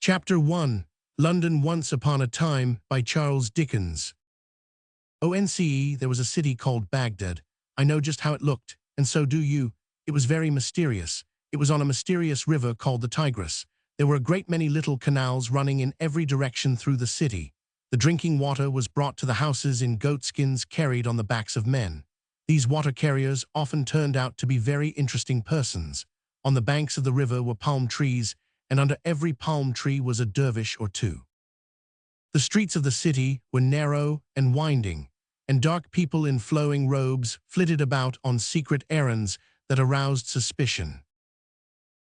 Chapter 1. London Once Upon a Time by Charles Dickens. ONCE, there was a city called Baghdad. I know just how it looked, and so do you. It was very mysterious. It was on a mysterious river called the Tigris. There were a great many little canals running in every direction through the city. The drinking water was brought to the houses in goatskins carried on the backs of men. These water carriers often turned out to be very interesting persons. On the banks of the river were palm trees, and under every palm tree was a dervish or two. The streets of the city were narrow and winding, and dark people in flowing robes flitted about on secret errands that aroused suspicion.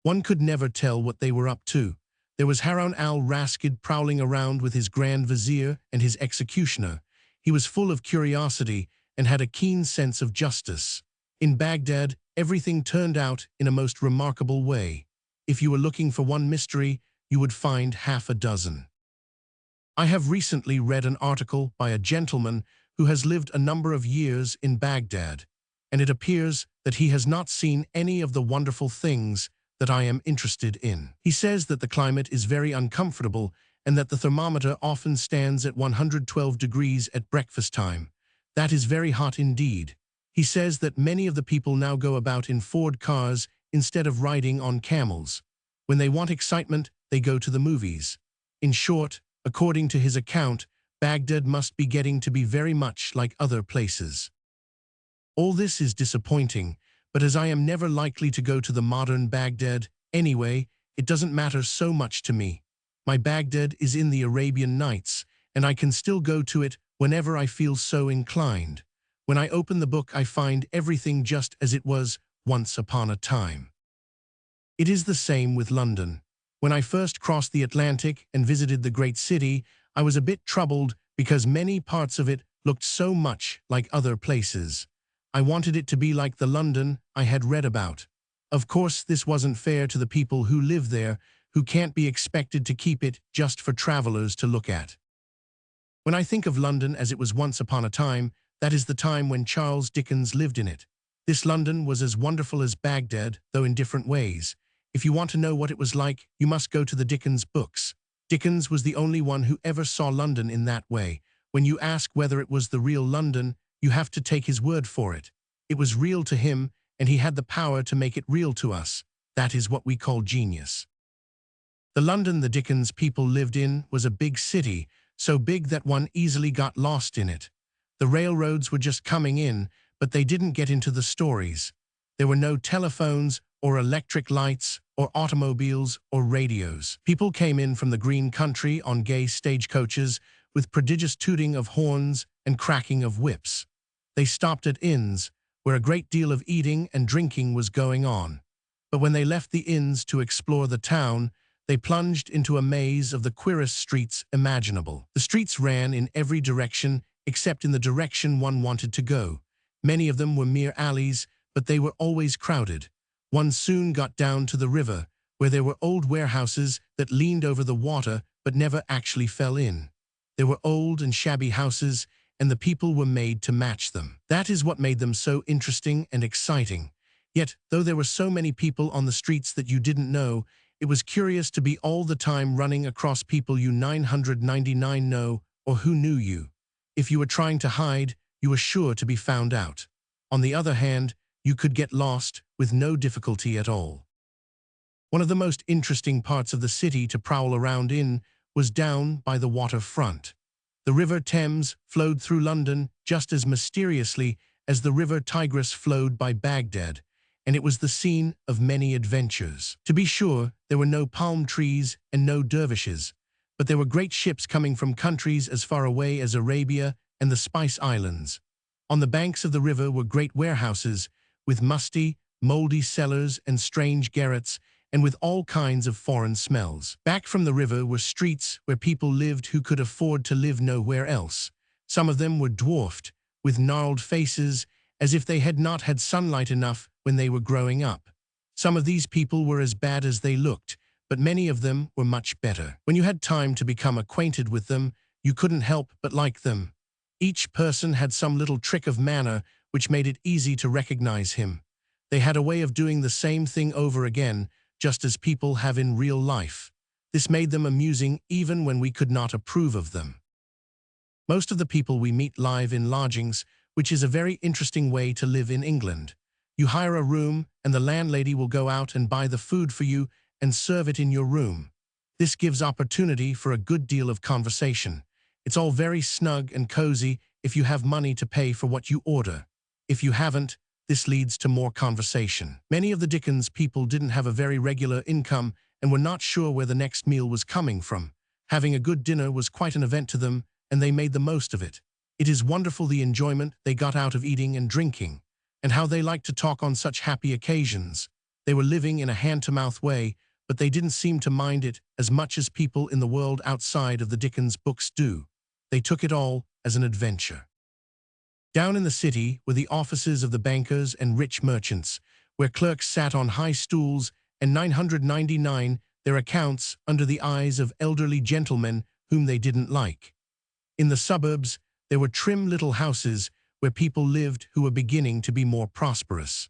One could never tell what they were up to. There was Harun al-Rashid prowling around with his grand vizier and his executioner. He was full of curiosity and had a keen sense of justice. In Baghdad, everything turned out in a most remarkable way. If you were looking for one mystery, you would find half a dozen. I have recently read an article by a gentleman who has lived a number of years in Baghdad, and it appears that he has not seen any of the wonderful things that I am interested in. He says that the climate is very uncomfortable and that the thermometer often stands at 112 degrees at breakfast time. That is very hot indeed. He says that many of the people now go about in Ford cars instead of riding on camels. When they want excitement, they go to the movies. In short, according to his account, Baghdad must be getting to be very much like other places. All this is disappointing, but as I am never likely to go to the modern Baghdad anyway, it doesn't matter so much to me. My Baghdad is in the Arabian Nights, and I can still go to it whenever I feel so inclined. When I open the book, I find everything just as it was once upon a time. It is the same with London. When I first crossed the Atlantic and visited the great city, I was a bit troubled because many parts of it looked so much like other places. I wanted it to be like the London I had read about. Of course, this wasn't fair to the people who live there, who can't be expected to keep it just for travelers to look at. When I think of London as it was once upon a time, that is the time when Charles Dickens lived in it. This London was as wonderful as Baghdad, though in different ways. If you want to know what it was like, you must go to the Dickens books. Dickens was the only one who ever saw London in that way. When you ask whether it was the real London, you have to take his word for it. It was real to him, and he had the power to make it real to us. That is what we call genius. The London the Dickens people lived in was a big city, so big that one easily got lost in it. The railroads were just coming in, but they didn't get into the stories. There were no telephones or electric lights or automobiles or radios. People came in from the green country on gay stagecoaches with prodigious tooting of horns and cracking of whips. They stopped at inns, where a great deal of eating and drinking was going on. But when they left the inns to explore the town, they plunged into a maze of the queerest streets imaginable. The streets ran in every direction except in the direction one wanted to go. Many of them were mere alleys, but they were always crowded. One soon got down to the river, where there were old warehouses that leaned over the water but never actually fell in. There were old and shabby houses, and the people were made to match them. That is what made them so interesting and exciting. Yet, though there were so many people on the streets that you didn't know, it was curious to be all the time running across people you 999 know or who knew you. If you were trying to hide, you were sure to be found out. On the other hand, you could get lost with no difficulty at all. One of the most interesting parts of the city to prowl around in was down by the waterfront. The River Thames flowed through London just as mysteriously as the River Tigris flowed by Baghdad, and it was the scene of many adventures. To be sure, there were no palm trees and no dervishes, but there were great ships coming from countries as far away as Arabia and the Spice Islands. On the banks of the river were great warehouses, with musty, moldy cellars and strange garrets, and with all kinds of foreign smells. Back from the river were streets where people lived who could afford to live nowhere else. Some of them were dwarfed, with gnarled faces, as if they had not had sunlight enough when they were growing up. Some of these people were as bad as they looked, but many of them were much better. When you had time to become acquainted with them, you couldn't help but like them. Each person had some little trick of manner which made it easy to recognize him. They had a way of doing the same thing over again, just as people have in real life. This made them amusing even when we could not approve of them. Most of the people we meet live in lodgings, which is a very interesting way to live in England. You hire a room, and the landlady will go out and buy the food for you and serve it in your room. This gives opportunity for a good deal of conversation. It's all very snug and cozy if you have money to pay for what you order. If you haven't, this leads to more conversation. Many of the Dickens people didn't have a very regular income and were not sure where the next meal was coming from. Having a good dinner was quite an event to them, and they made the most of it. It is wonderful the enjoyment they got out of eating and drinking, and how they liked to talk on such happy occasions. They were living in a hand-to-mouth way, but they didn't seem to mind it as much as people in the world outside of the Dickens books do. They took it all as an adventure. Down in the city were the offices of the bankers and rich merchants, where clerks sat on high stools and 999 their accounts under the eyes of elderly gentlemen whom they didn't like. In the suburbs, there were trim little houses where people lived who were beginning to be more prosperous.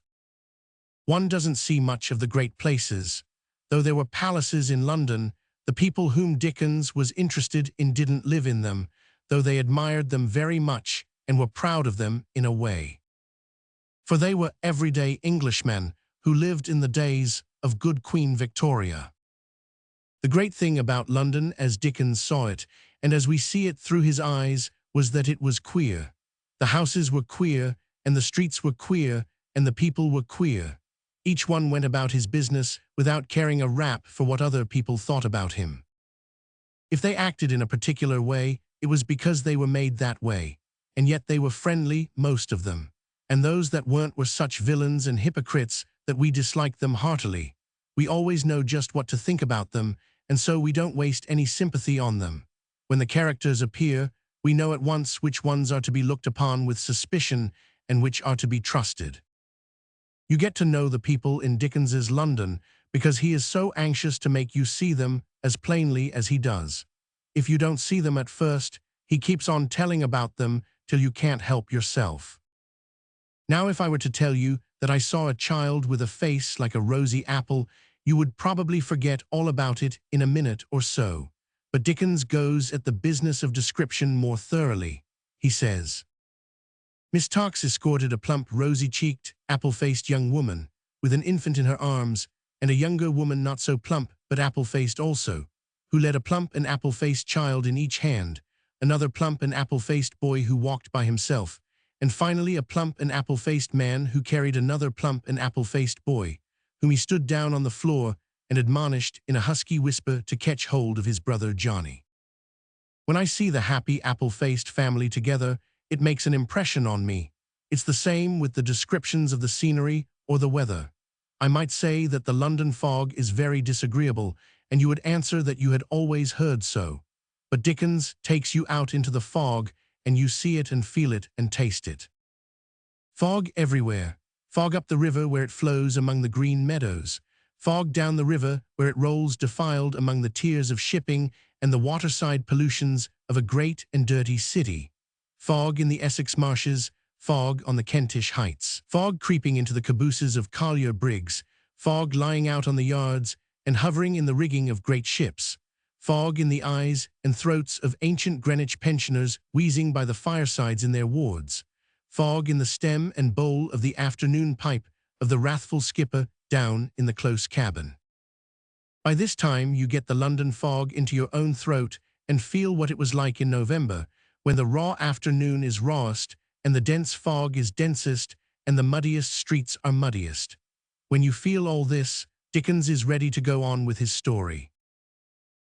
One doesn't see much of the great places. Though there were palaces in London, the people whom Dickens was interested in didn't live in them, though they admired them very much and were proud of them in a way. For they were everyday Englishmen who lived in the days of good Queen Victoria. The great thing about London as Dickens saw it, and as we see it through his eyes, was that it was queer. The houses were queer, and the streets were queer, and the people were queer. Each one went about his business without caring a rap for what other people thought about him. If they acted in a particular way, it was because they were made that way, and yet they were friendly, most of them. And those that weren't were such villains and hypocrites that we disliked them heartily. We always know just what to think about them, and so we don't waste any sympathy on them. When the characters appear, we know at once which ones are to be looked upon with suspicion and which are to be trusted. You get to know the people in Dickens's London because he is so anxious to make you see them as plainly as he does. If you don't see them at first, he keeps on telling about them till you can't help yourself. Now if I were to tell you that I saw a child with a face like a rosy apple, you would probably forget all about it in a minute or so. But Dickens goes at the business of description more thoroughly. He says, Miss Tarks escorted a plump, rosy-cheeked, apple-faced young woman, with an infant in her arms, and a younger woman not so plump, but apple-faced also, who led a plump and apple-faced child in each hand, another plump and apple-faced boy who walked by himself, and finally a plump and apple-faced man who carried another plump and apple-faced boy, whom he stood down on the floor and admonished in a husky whisper to catch hold of his brother Johnny. When I see the happy apple-faced family together, it makes an impression on me. It's the same with the descriptions of the scenery or the weather. I might say that the London fog is very disagreeable, and you would answer that you had always heard so. But Dickens takes you out into the fog, and you see it and feel it and taste it. Fog everywhere. Fog up the river where it flows among the green meadows. Fog down the river where it rolls defiled among the tiers of shipping and the waterside pollutions of a great and dirty city. Fog in the Essex marshes, fog on the Kentish heights. Fog creeping into the cabooses of collier brigs, fog lying out on the yards and hovering in the rigging of great ships. Fog in the eyes and throats of ancient Greenwich pensioners wheezing by the firesides in their wards. Fog in the stem and bowl of the afternoon pipe of the wrathful skipper down in the close cabin. By this time you get the London fog into your own throat and feel what it was like in November, when the raw afternoon is rawest and the dense fog is densest and the muddiest streets are muddiest. When you feel all this, Dickens is ready to go on with his story.